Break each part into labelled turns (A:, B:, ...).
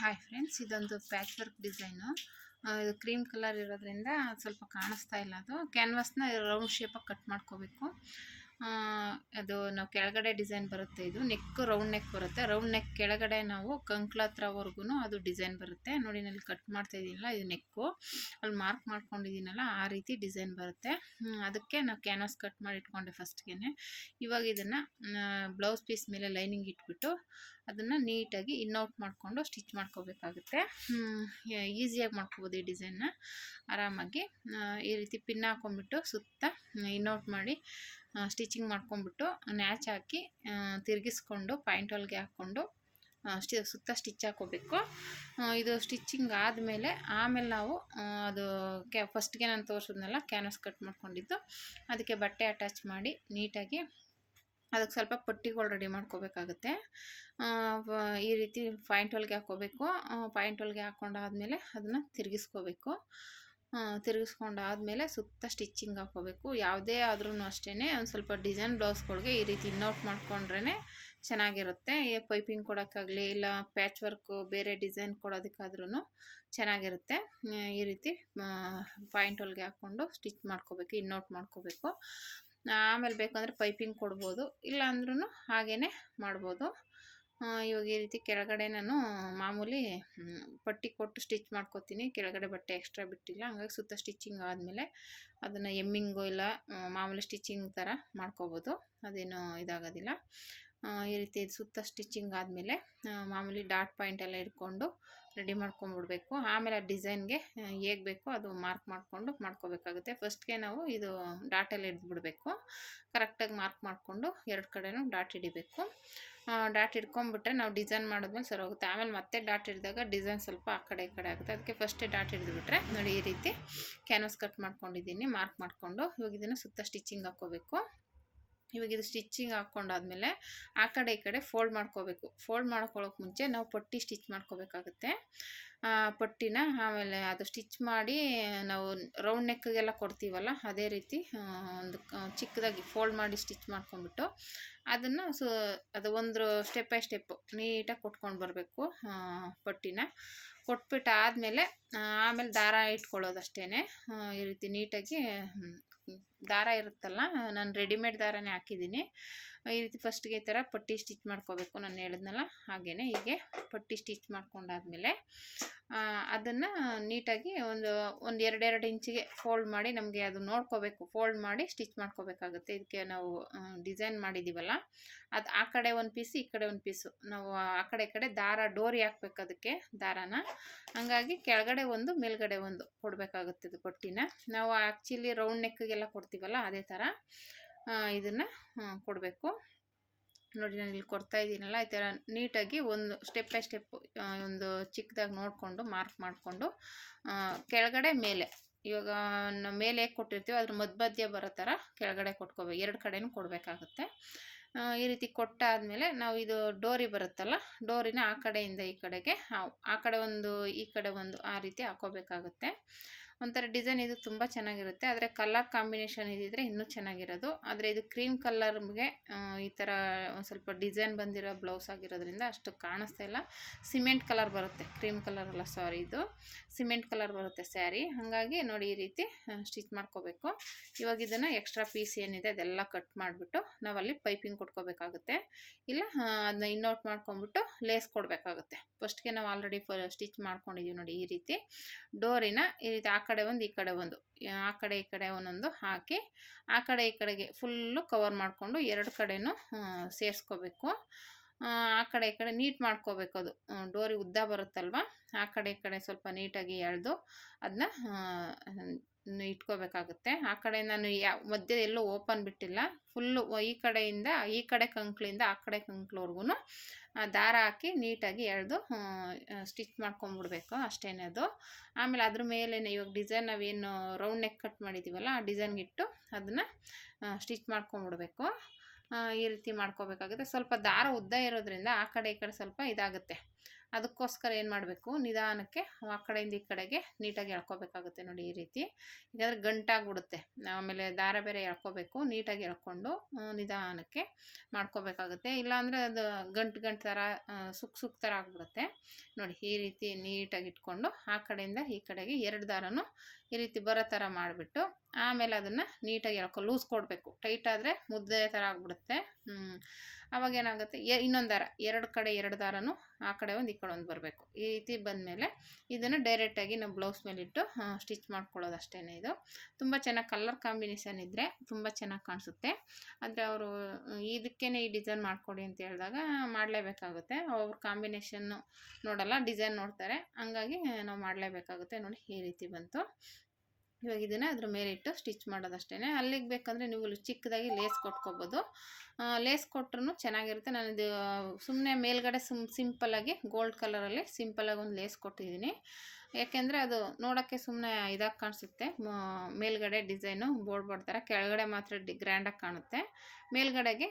A: Hi friends, ಇದೊಂದು patch work design. ಇದು cream colour ಇರೋದ್ರಿಂದ ಸ್ವಲ್ಪ ಕಾಣಿಸ್ತಾ ಇಲ್ಲ. ಅದು ಕ್ಯಾನ್ವಾಸ್ನ ರೌಂಡ್ ಶೇಪಾಗಿ ಕಟ್ ಮಾಡ್ಕೋಬೇಕು. ಅದು ನಾವು ಕೆಳಗಡೆ ಡಿಸೈನ್ ಬರುತ್ತೆ. ಇದು ನೆಕ್ ರೌಂಡ್ ನೆಕ್ ಬರುತ್ತೆ. ರೌಂಡ್ ನೆಕ್ ಕೆಳಗಡೆ ನಾವು ಕಂಕ್ಳ ಹತ್ರವರೆಗೂ ಅದು ಡಿಸೈನ್ ಬರುತ್ತೆ. ನೋಡಿ, ನಲ್ಲಿ ಕಟ್ ಮಾಡ್ತಾ ಇದ್ದೀನಲ್ಲ, ಇದು ನೆಕ್ಕು ಅಲ್ಲಿ ಮಾರ್ಕ್ ಮಾಡ್ಕೊಂಡಿದ್ದೀನಲ್ಲ, ಆ ರೀತಿ ಡಿಸೈನ್ ಬರುತ್ತೆ. ಅದಕ್ಕೆ ನಾವು ಕ್ಯಾನ್ವಾಸ್ ಕಟ್ ಮಾಡಿ ಇಟ್ಕೊಂಡೆ ಫಸ್ಟ್ಗೆ. ಇವಾಗ ಇದನ್ನು ಬ್ಲೌಸ್ ಪೀಸ್ ಮೇಲೆ ಲೈನಿಂಗ್ ಇಟ್ಬಿಟ್ಟು ಅದನ್ನು ನೀಟಾಗಿ ಇನ್ನೌಟ್ ಮಾಡಿಕೊಂಡು ಸ್ಟಿಚ್ ಮಾಡ್ಕೋಬೇಕಾಗುತ್ತೆ. ಈಸಿಯಾಗಿ ಮಾಡ್ಕೋಬೋದು ಈ ಡಿಸೈನ್ನ ಆರಾಮಾಗಿ. ಈ ರೀತಿ ಪಿನ್ ಹಾಕೊಂಡ್ಬಿಟ್ಟು ಸುತ್ತ ಇನ್ನೌಟ್ ಮಾಡಿ ಸ್ಟಿಚಿಂಗ್ ಮಾಡ್ಕೊಂಡ್ಬಿಟ್ಟು ನ್ಯಾಚ್ ಹಾಕಿ ತಿರುಗಿಸ್ಕೊಂಡು ಪಾಯಿಂಟ್ ಹೊಲಿಗೆ ಹಾಕ್ಕೊಂಡು ಸುತ್ತ ಸ್ಟಿಚ್ ಹಾಕೋಬೇಕು. ಇದು ಸ್ಟಿಚಿಂಗ್ ಆದಮೇಲೆ ಆಮೇಲೆ ನಾವು ಅದು ಫಸ್ಟ್ಗೆ ನಾನು ತೋರಿಸಿದ್ನಲ್ಲ ಕ್ಯಾನ್ವಾಸ್ ಕಟ್ ಮಾಡ್ಕೊಂಡಿದ್ದು, ಅದಕ್ಕೆ ಬಟ್ಟೆ ಅಟ್ಯಾಚ್ ಮಾಡಿ ನೀಟಾಗಿ ಅದಕ್ಕೆ ಸ್ವಲ್ಪ ಪಟ್ಟಿಗಳು ರೆಡಿ ಮಾಡ್ಕೋಬೇಕಾಗುತ್ತೆ. ಈ ರೀತಿ ಪಾಯಿಂಟ್ ಹೊಲಿಗೆ ಹಾಕ್ಕೋಬೇಕು. ಪಾಯಿಂಟ್ ಹೊಲಿಗೆ ಹಾಕ್ಕೊಂಡಾದ್ಮೇಲೆ ಅದನ್ನು ತಿರುಗಿಸ್ಕೋಬೇಕು. ತಿರುಗಿಸ್ಕೊಂಡಾದ್ಮೇಲೆ ಸುತ್ತ ಸ್ಟಿಚಿಂಗ್ ಹಾಕ್ಕೋಬೇಕು. ಯಾವುದೇ ಆದ್ರೂ ಅಷ್ಟೇ ಒಂದು ಸ್ವಲ್ಪ ಡಿಸೈನ್ ಬ್ಲೌಸ್ಗಳಿಗೆ ಈ ರೀತಿ ಇನ್ನೌಟ್ ಮಾಡ್ಕೊಂಡ್ರೇ ಚೆನ್ನಾಗಿರುತ್ತೆ. ಪೈಪಿಂಗ್ ಕೊಡೋಕ್ಕಾಗಲಿ ಇಲ್ಲ ಪ್ಯಾಚ್ ವರ್ಕು ಬೇರೆ ಡಿಸೈನ್ ಕೊಡೋದಕ್ಕಾದ್ರೂ ಚೆನ್ನಾಗಿರುತ್ತೆ. ಈ ರೀತಿ ಪಾಯಿಂಟ್ ಹೊಲಿಗೆ ಹಾಕ್ಕೊಂಡು ಸ್ಟಿಚ್ ಮಾಡ್ಕೋಬೇಕು, ಇನ್ನೌಟ್ ಮಾಡ್ಕೋಬೇಕು. ಆಮೇಲೆ ಬೇಕಂದರೆ ಪೈಪಿಂಗ್ ಕೊಡ್ಬೋದು, ಇಲ್ಲ ಅಂದ್ರೂ ಹಾಗೇ ಮಾಡ್ಬೋದು. ಇವಾಗ ಈ ರೀತಿ ಕೆಳಗಡೆ ನಾನು ಮಾಮೂಲಿ ಪಟ್ಟಿ ಕೊಟ್ಟು ಸ್ಟಿಚ್ ಮಾಡ್ಕೋತೀನಿ. ಕೆಳಗಡೆ ಬಟ್ಟೆ ಎಕ್ಸ್ಟ್ರಾ ಬಿಟ್ಟಿಲ್ಲ, ಹಂಗಾಗಿ ಸುತ್ತ ಸ್ಟಿಚಿಂಗ್ ಆದಮೇಲೆ ಅದನ್ನು ಎಮ್ಮಿಂಗು ಇಲ್ಲ ಮಾಮೂಲಿ ಸ್ಟಿಚಿಂಗ್ ಥರ ಮಾಡ್ಕೋಬೋದು, ಅದೇನು ಇದಾಗೋದಿಲ್ಲ. ಈ ರೀತಿ ಸುತ್ತ ಸ್ಟಿಚಿಂಗ್ ಆದಮೇಲೆ ಮಾಮೂಲಿ ಡಾಟ್ ಪಾಯಿಂಟ್ ಎಲ್ಲ ಇಟ್ಕೊಂಡು ರೆಡಿ ಮಾಡ್ಕೊಂಬಿಡ್ಬೇಕು. ಆಮೇಲೆ ಆ ಡಿಸೈನ್ಗೆ ಹೇಗೆ ಬೇಕೋ ಅದು ಮಾರ್ಕ್ ಮಾಡಿಕೊಂಡು ಮಾಡ್ಕೋಬೇಕಾಗುತ್ತೆ. ಫಸ್ಟ್ಗೆ ನಾವು ಇದು ಡಾಟೆಲ್ಲ ಹಿಡಿದ್ಬಿಡ್ಬೇಕು. ಕರೆಕ್ಟಾಗಿ ಮಾರ್ಕ್ ಮಾಡಿಕೊಂಡು ಎರಡು ಕಡೆನೂ ಡಾಟ್ ಹಿಡಿಬೇಕು. ಡಾಟ್ ಹಿಡ್ಕೊಂಬಿಟ್ರೆ ನಾವು ಡಿಸೈನ್ ಮಾಡಿದ್ಮೇಲೆ ಸರಿ ಹೋಗುತ್ತೆ. ಆಮೇಲೆ ಮತ್ತೆ ಡಾಟ್ ಹಿಡಿದಾಗ ಡಿಸೈನ್ ಸ್ವಲ್ಪ ಆ ಕಡೆ ಈ ಕಡೆ ಆಗುತ್ತೆ. ಅದಕ್ಕೆ ಫಸ್ಟೇ ಡಾಟ್ ಹಿಡಿದುಬಿಟ್ರೆ ನೋಡಿ ಈ ರೀತಿ ಕ್ಯಾನ್ವಾಸ್ ಕಟ್ ಮಾಡ್ಕೊಂಡಿದ್ದೀನಿ ಮಾರ್ಕ್ ಮಾಡಿಕೊಂಡು. ಇವಾಗ ಇದನ್ನು ಸುತ್ತ ಸ್ಟಿಚಿಂಗ್ ಹಾಕ್ಕೋಬೇಕು. ಇವಾಗ ಇದು ಸ್ಟಿಚಿಂಗ್ ಹಾಕ್ಕೊಂಡಾದ್ಮೇಲೆ ಆ ಕಡೆ ಈ ಕಡೆ ಫೋಲ್ಡ್ ಮಾಡ್ಕೋಬೇಕು. ಫೋಲ್ಡ್ ಮಾಡ್ಕೊಳ್ಳೋಕೆ ಮುಂಚೆ ನಾವು ಪಟ್ಟಿ ಸ್ಟಿಚ್ ಮಾಡ್ಕೋಬೇಕಾಗುತ್ತೆ. ಪಟ್ಟಿನ ಆಮೇಲೆ ಅದು ಸ್ಟಿಚ್ ಮಾಡಿ ನಾವು ರೌಂಡ್ ನೆಕ್ಗೆಲ್ಲ ಕೊಡ್ತೀವಲ್ಲ, ಅದೇ ರೀತಿ ಒಂದು ಚಿಕ್ಕದಾಗಿ ಫೋಲ್ಡ್ ಮಾಡಿ ಸ್ಟಿಚ್ ಮಾಡ್ಕೊಂಡ್ಬಿಟ್ಟು ಅದನ್ನು ಅದು ಒಂದು ಸ್ಟೆಪ್ ಬೈ ಸ್ಟೆಪ್ಪು ನೀಟಾಗಿ ಕೊಟ್ಕೊಂಡು ಬರಬೇಕು. ಪಟ್ಟಿನ ಕೊಟ್ಬಿಟ್ಟು ಆದಮೇಲೆ ಆಮೇಲೆ ದಾರ ಇಟ್ಕೊಳ್ಳೋದು ಅಷ್ಟೇ. ಈ ರೀತಿ ನೀಟಾಗಿ ದಾರ ಇರುತ್ತಲ್ಲ, ನಾನು ರೆಡಿಮೇಡ್ ದಾರನೇ ಹಾಕಿದ್ದೀನಿ. ಈ ರೀತಿ ಫಸ್ಟ್ಗೆ ಈ ಥರ ಪಟ್ಟಿ ಸ್ಟಿಚ್ ಮಾಡ್ಕೋಬೇಕು. ನಾನು ಹೇಳಿದ್ನಲ್ಲ ಹಾಗೇ ಹೀಗೆ ಪಟ್ಟಿ ಸ್ಟಿಚ್ ಮಾಡ್ಕೊಂಡಾದ್ಮೇಲೆ ಅದನ್ನು ನೀಟಾಗಿ ಒಂದು ಎರಡೆರಡು ಇಂಚಿಗೆ ಫೋಲ್ಡ್ ಮಾಡಿ ನಮಗೆ ಅದು ನೋಡ್ಕೋಬೇಕು. ಫೋಲ್ಡ್ ಮಾಡಿ ಸ್ಟಿಚ್ ಮಾಡ್ಕೋಬೇಕಾಗುತ್ತೆ. ಇದಕ್ಕೆ ನಾವು ಡಿಸೈನ್ ಮಾಡಿದ್ದೀವಲ್ಲ, ಅದು ಆ ಕಡೆ ಒಂದು ಪೀಸು ಈ ಕಡೆ ಒಂದು ಪೀಸು ನಾವು ಆ ಕಡೆ ಈ ಕಡೆ ದಾರ ಡೋರಿ ಹಾಕ್ಬೇಕು ಅದಕ್ಕೆ ದಾರಾನ. ಹಂಗಾಗಿ ಕೆಳಗಡೆ ಒಂದು ಮೇಲ್ಗಡೆ ಒಂದು ಕೊಡಬೇಕಾಗುತ್ತೆ ಇದು ಪಟ್ಟಿನ. ನಾವು ಆ್ಯಕ್ಚುಲಿ ರೌಂಡ್ ನೆಕ್ಗೆಲ್ಲ ಕೊಡ್ತೀವಲ್ಲ ಅದೇ ಥರ ಇದನ್ನು ಕೊಡಬೇಕು. ನೋಡಿ, ನಾನು ಇಲ್ಲಿ ಕೊಡ್ತಾ ಇದ್ದೀನಲ್ಲ, ಈ ಥರ ನೀಟಾಗಿ ಒಂದು ಸ್ಟೆಪ್ ಬೈ ಸ್ಟೆಪ್ಪು ಒಂದು ಚಿಕ್ಕದಾಗಿ ನೋಡಿಕೊಂಡು ಮಾರ್ಕ್ ಮಾಡಿಕೊಂಡು ಕೆಳಗಡೆ ಮೇಲೆ, ಇವಾಗ ನಾವು ಮೇಲೆ ಹೇಗೆ ಕೊಟ್ಟಿರ್ತೀವೋ ಅದ್ರ ಮಧ್ಯ ಬರೋ ಥರ ಕೆಳಗಡೆ ಕೊಟ್ಕೋಬೇಕು. ಎರಡು ಕಡೆನೂ ಕೊಡಬೇಕಾಗುತ್ತೆ. ಈ ರೀತಿ ಕೊಟ್ಟಾದಮೇಲೆ ನಾವು ಇದು ಡೋರಿ ಬರುತ್ತಲ್ಲ, ಡೋರಿನ ಆ ಕಡೆಯಿಂದ ಈ ಕಡೆಗೆ ಆ ಕಡೆ ಒಂದು ಈ ಕಡೆ ಒಂದು ಆ ರೀತಿ ಹಾಕೋಬೇಕಾಗುತ್ತೆ. ಒಂಥರ ಡಿಸೈನ್ ಇದು ತುಂಬ ಚೆನ್ನಾಗಿರುತ್ತೆ. ಆದರೆ ಕಲರ್ ಕಾಂಬಿನೇಷನ್ ಇದ್ದಿದ್ರೆ ಇನ್ನೂ ಚೆನ್ನಾಗಿರೋದು. ಆದರೆ ಇದು ಕ್ರೀಮ್ ಕಲರ್ಗೆ ಈ ಥರ ಒಂದು ಸ್ವಲ್ಪ ಡಿಸೈನ್ ಬಂದಿರೋ ಬ್ಲೌಸ್ ಆಗಿರೋದ್ರಿಂದ ಅಷ್ಟು ಕಾಣಿಸ್ತಾ ಇಲ್ಲ. ಸಿಮೆಂಟ್ ಕಲರ್ ಬರುತ್ತೆ, ಕ್ರೀಮ್ ಕಲರ್ ಅಲ್ಲ, ಸಾರಿ, ಇದು ಸಿಮೆಂಟ್ ಕಲರ್ ಬರುತ್ತೆ ಸ್ಯಾರಿ. ಹಾಗಾಗಿ ನೋಡಿ ಈ ರೀತಿ ಸ್ಟಿಚ್ ಮಾಡ್ಕೋಬೇಕು. ಇವಾಗ ಇದನ್ನು ಎಕ್ಸ್ಟ್ರಾ ಪೀಸ್ ಏನಿದೆ ಅದೆಲ್ಲ ಕಟ್ ಮಾಡಿಬಿಟ್ಟು ನಾವಲ್ಲಿ ಪೈಪಿಂಗ್ ಕೊಟ್ಕೋಬೇಕಾಗುತ್ತೆ. ಇಲ್ಲ ಅದನ್ನ ಇನ್ನೌಟ್ ಮಾಡ್ಕೊಂಬಿಟ್ಟು ಲೇಸ್ ಕೊಡಬೇಕಾಗುತ್ತೆ. ಫಸ್ಟ್ಗೆ ನಾವು ಆಲ್ರೆಡಿ ಸ್ಟಿಚ್ ಮಾಡ್ಕೊಂಡಿದ್ದೀವಿ ನೋಡಿ ಈ ರೀತಿ. ಡೋರಿನ ಈ ರೀತಿ ಆ ಕಡೆ ಒಂದು ಈ ಕಡೆ ಒಂದು, ಆ ಕಡೆ ಈ ಕಡೆ ಒಂದೊಂದು ಹಾಕಿ ಆ ಕಡೆ ಈ ಕಡೆಗೆ ಫುಲ್ಲು ಕವರ್ ಮಾಡಿಕೊಂಡು ಎರಡು ಕಡೆನೂ ಸೇರಿಸ್ಕೋಬೇಕು. ಆ ಕಡೆ ಈ ಕಡೆ ನೀಟ್ ಮಾಡ್ಕೋಬೇಕು. ಅದು ಡೋರಿ ಉದ್ದ ಬರುತ್ತಲ್ವ, ಆ ಕಡೆ ಈ ಕಡೆ ಸ್ವಲ್ಪ ನೀಟಾಗಿ ಎಳೆದು ಅದನ್ನ ಇಟ್ಕೋಬೇಕಾಗುತ್ತೆ. ಆ ಕಡೆ ನಾನು ಮಧ್ಯೆ ಎಲ್ಲೂ ಓಪನ್ ಬಿಟ್ಟಿಲ್ಲ. ಫುಲ್ಲು ಈ ಕಡೆಯಿಂದ ಈ ಕಡೆ ಕಂಕ್ಳಿಂದ ಆ ಕಡೆ ಕಂಕ್ಳವರೆಗೂ ದಾರ ಹಾಕಿ ನೀಟಾಗಿ ಎಳೆದು ಸ್ಟಿಚ್ ಮಾಡ್ಕೊಂಬಿಡ್ಬೇಕು ಅಷ್ಟೇ ಅದು. ಆಮೇಲೆ ಅದ್ರ ಮೇಲೆ ಇವಾಗ ಡಿಸೈನ್ ನಾವೇನು ರೌಂಡ್ ನೆಕ್ ಕಟ್ ಮಾಡಿದ್ದೀವಲ್ಲ ಆ ಡಿಸೈನ್ಗಿಟ್ಟು ಅದನ್ನು ಸ್ಟಿಚ್ ಮಾಡ್ಕೊಂಬಿಡ್ಬೇಕು. ಈ ರೀತಿ ಮಾಡ್ಕೋಬೇಕಾಗುತ್ತೆ. ಸ್ವಲ್ಪ ದಾರ ಉದ್ದ ಇರೋದ್ರಿಂದ ಆ ಕಡೆ ಈ ಕಡೆ ಸ್ವಲ್ಪ ಇದಾಗುತ್ತೆ. ಅದಕ್ಕೋಸ್ಕರ ಏನು ಮಾಡಬೇಕು, ನಿಧಾನಕ್ಕೆ ಆ ಕಡೆಯಿಂದ ಈ ಕಡೆಗೆ ನೀಟಾಗಿ ಎಳ್ಕೊಬೇಕಾಗುತ್ತೆ ನೋಡಿ ಈ ರೀತಿ. ಯಾಕಂದರೆ ಗಂಟಾಗ್ಬಿಡುತ್ತೆ, ಆಮೇಲೆ ದಾರ ಬೇರೆ ಎಳ್ಕೊಬೇಕು, ನೀಟಾಗಿ ಎಳ್ಕೊಂಡು ನಿಧಾನಕ್ಕೆ ಮಾಡ್ಕೋಬೇಕಾಗುತ್ತೆ. ಇಲ್ಲಾಂದರೆ ಅದು ಗಂಟು ಥರ ಸುಕ್ ಥರ ಆಗಿಬಿಡುತ್ತೆ ನೋಡಿ. ಈ ರೀತಿ ನೀಟಾಗಿ ಇಟ್ಕೊಂಡು ಆ ಕಡೆಯಿಂದ ಈ ಕಡೆಗೆ 2 ದಾರನೂ ಈ ರೀತಿ ಬರೋ ಥರ ಮಾಡಿಬಿಟ್ಟು ಆಮೇಲೆ ಅದನ್ನು ನೀಟಾಗಿ ಲೂಸ್ ಕೊಡಬೇಕು. ಟೈಟ್ ಆದರೆ ಮುದ್ದೆ ಥರ ಆಗಿಬಿಡುತ್ತೆ. ಅವಾಗ ಏನಾಗುತ್ತೆ, ಇನ್ನೊಂದು ದಾರ 2 ಕಡೆ 2 ದಾರನೂ ಆ ಕಡೆ ಒಂದು ಈ ಕಡೆ ಒಂದು ಬರಬೇಕು. ಈ ರೀತಿ ಬಂದಮೇಲೆ ಇದನ್ನು ಡೈರೆಕ್ಟಾಗಿ ನಾವು ಬ್ಲೌಸ್ ಮೇಲಿಟ್ಟು ಸ್ಟಿಚ್ ಮಾಡ್ಕೊಳ್ಳೋದು ಅಷ್ಟೇ. ಇದು ತುಂಬ ಚೆನ್ನಾಗಿ ಕಲರ್ ಕಾಂಬಿನೇಷನ್ ಇದ್ದರೆ ತುಂಬ ಚೆನ್ನಾಗಿ ಕಾಣಿಸುತ್ತೆ. ಆದರೆ ಅವರು ಇದಕ್ಕೇ ಈ ಡಿಸೈನ್ ಮಾಡಿಕೊಡಿ ಅಂತ ಹೇಳಿದಾಗ ಮಾಡಲೇಬೇಕಾಗುತ್ತೆ. ಅವ್ರ ಕಾಂಬಿನೇಷನ್ನು ನೋಡಲ್ಲ, ಡಿಸೈನ್ ನೋಡ್ತಾರೆ, ಹಂಗಾಗಿ ನಾವು ಮಾಡಲೇಬೇಕಾಗುತ್ತೆ ನೋಡಿ. ಈ ರೀತಿ ಬಂತು. ಇವಾಗ ಇದನ್ನು ಅದ್ರ ಮೇಲೆ ಇಟ್ಟು ಸ್ಟಿಚ್ ಮಾಡೋದಷ್ಟೇ. ಅಲ್ಲಿಗೆ ಬೇಕಂದರೆ ನೀವು ಚಿಕ್ಕದಾಗಿ ಲೇಸ್ ಕೊಟ್ಕೋಬೋದು. ಲೇಸ್ ಕೊಟ್ರೂ ಚೆನ್ನಾಗಿರುತ್ತೆ. ನಾನು ಇದು ಸುಮ್ಮನೆ ಮೇಲ್ಗಡೆ ಸಿಂಪಲ್ಲಾಗಿ ಗೋಲ್ಡ್ ಕಲರಲ್ಲಿ ಸಿಂಪಲ್ಲಾಗಿ ಒಂದು ಲೇಸ್ ಕೊಟ್ಟಿದ್ದೀನಿ. ಯಾಕೆಂದರೆ ಅದು ನೋಡೋಕ್ಕೆ ಸುಮ್ಮನೆ ಇದಾಗಿ ಕಾಣಿಸುತ್ತೆ. ಮೇಲ್ಗಡೆ ಡಿಸೈನು ಬೋರ್ಡ್ ಥರ, ಕೆಳಗಡೆ ಮಾತ್ರ ಗ್ರ್ಯಾಂಡಾಗಿ ಕಾಣುತ್ತೆ. ಮೇಲ್ಗಡೆಗೆ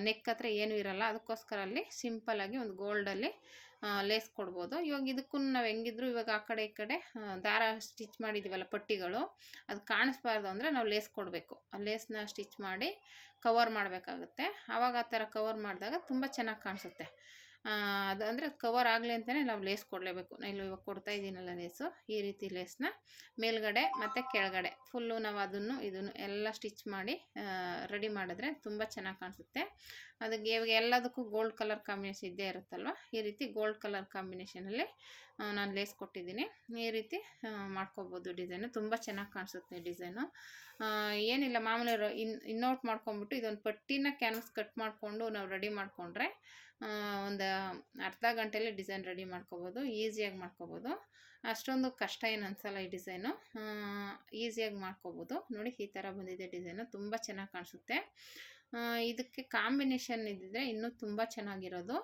A: ನೆಕ್ ಹತ್ರ ಏನೂ ಇರಲ್ಲ. ಅದಕ್ಕೋಸ್ಕರ ಅಲ್ಲಿ ಸಿಂಪಲ್ಲಾಗಿ ಒಂದು ಗೋಲ್ಡಲ್ಲಿ ಲೇಸ್ ಕೊಡ್ಬೋದು. ಇವಾಗ ಇದಕ್ಕೂ ನಾವು ಹೆಂಗಿದ್ರು ಇವಾಗ ಆ ಕಡೆ ಈ ಕಡೆ ದಾರ ಸ್ಟಿಚ್ ಮಾಡಿದ್ದೀವಲ್ಲ ಪಟ್ಟಿಗಳು, ಅದು ಕಾಣಿಸ್ಬಾರ್ದು ಅಂದರೆ ನಾವು ಲೇಸ್ ಕೊಡಬೇಕು. ಆ ಲೇಸ್ನ ಸ್ಟಿಚ್ ಮಾಡಿ ಕವರ್ ಮಾಡಬೇಕಾಗುತ್ತೆ. ಆವಾಗ ಆ ಥರ ಕವರ್ ಮಾಡಿದಾಗ ತುಂಬ ಚೆನ್ನಾಗಿ ಕಾಣಿಸುತ್ತೆ. ಅದು ಅಂದರೆ ಕವರ್ ಆಗಲಿ ಅಂತಲೇ ನಾವು ಲೇಸ್ ಕೊಡಲೇಬೇಕು. ನಾನು ಇವಾಗ ಕೊಡ್ತಾ ಇದ್ದೀನಲ್ಲ ಲೇಸು, ಈ ರೀತಿ ಲೇಸ್ನ ಮೇಲ್ಗಡೆ ಮತ್ತು ಕೆಳಗಡೆ ಫುಲ್ಲು ನಾವು ಇದನ್ನು ಎಲ್ಲ ಸ್ಟಿಚ್ ಮಾಡಿ ರೆಡಿ ಮಾಡಿದ್ರೆ ತುಂಬ ಚೆನ್ನಾಗಿ ಕಾಣಿಸುತ್ತೆ. ಅದಕ್ಕೆ ಇವಾಗ ಎಲ್ಲದಕ್ಕೂ ಗೋಲ್ಡ್ ಕಲರ್ ಕಾಂಬಿನೇಷನ್ ಇದ್ದೇ ಇರುತ್ತಲ್ವ, ಈ ರೀತಿ ಗೋಲ್ಡ್ ಕಲರ್ ಕಾಂಬಿನೇಷನಲ್ಲಿ ನಾನು ಲೇಸ್ ಕೊಟ್ಟಿದ್ದೀನಿ. ಈ ರೀತಿ ಮಾಡ್ಕೊಬೋದು. ಡಿಸೈನು ತುಂಬ ಚೆನ್ನಾಗಿ ಕಾಣಿಸುತ್ತೆ. ಡಿಸೈನು ಏನಿಲ್ಲ, ಮಾಮೂಲಿ ಇನ್ನೌಟ್ ಮಾಡ್ಕೊಂಬಿಟ್ಟು ಇದೊಂದು ಪಟ್ಟಿನ ಕ್ಯಾನ್ವಸ್ ಕಟ್ ಮಾಡಿಕೊಂಡು ನಾವು ರೆಡಿ ಮಾಡಿಕೊಂಡ್ರೆ ಒಂದು ಅರ್ಧ ಗಂಟೆಯಲ್ಲಿ ಡಿಸೈನ್ ರೆಡಿ ಮಾಡ್ಕೋಬೋದು. ಈಸಿಯಾಗಿ ಮಾಡ್ಕೋಬೋದು. ಅಷ್ಟೊಂದು ಕಷ್ಟ ಏನು ಅನಿಸಲ್ಲ. ಈ ಡಿಸೈನು ಈಸಿಯಾಗಿ ಮಾಡ್ಕೋಬೋದು ನೋಡಿ. ಈ ಥರ ಬಂದಿದೆ ಡಿಸೈನು, ತುಂಬ ಚೆನ್ನಾಗಿ ಕಾಣಿಸುತ್ತೆ. ಇದಕ್ಕೆ ಕಾಂಬಿನೇಷನ್ ಇದ್ದಿದ್ರೆ ಇನ್ನೂ ತುಂಬ ಚೆನ್ನಾಗಿರೋದು.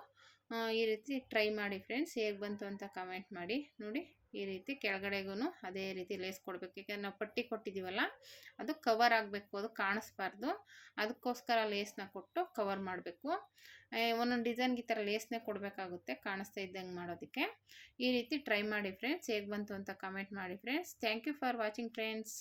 A: ಈ ರೀತಿ ಟ್ರೈ ಮಾಡಿ ಫ್ರೆಂಡ್ಸ್. ಹೇಗೆ ಬಂತು ಅಂತ ಕಮೆಂಟ್ ಮಾಡಿ ನೋಡಿ. ಈ ರೀತಿ ಕೆಳಗಡೆಗೂ ಅದೇ ರೀತಿ ಲೇಸ್ ಕೊಡಬೇಕು. ಯಾಕಂದರೆ ನಾವು ಪಟ್ಟಿ ಕೊಟ್ಟಿದ್ದೀವಲ್ಲ, ಅದು ಕವರ್ ಆಗಬೇಕು, ಅದು ಕಾಣಿಸ್ಬಾರ್ದು. ಅದಕ್ಕೋಸ್ಕರ ಲೇಸ್ನ ಕೊಟ್ಟು ಕವರ್ ಮಾಡಬೇಕು. ಒಂದೊಂದು ಡಿಸೈನ್ಗೆ ಈ ಥರ ಲೇಸ್ನೇ ಕೊಡಬೇಕಾಗುತ್ತೆ ಕಾಣಿಸ್ತಾ ಇದ್ದಂಗೆ ಮಾಡೋದಕ್ಕೆ. ಈ ರೀತಿ ಟ್ರೈ ಮಾಡಿ ಫ್ರೆಂಡ್ಸ್. ಹೇಗೆ ಬಂತು ಅಂತ ಕಮೆಂಟ್ ಮಾಡಿ friends. Thank you for watching friends.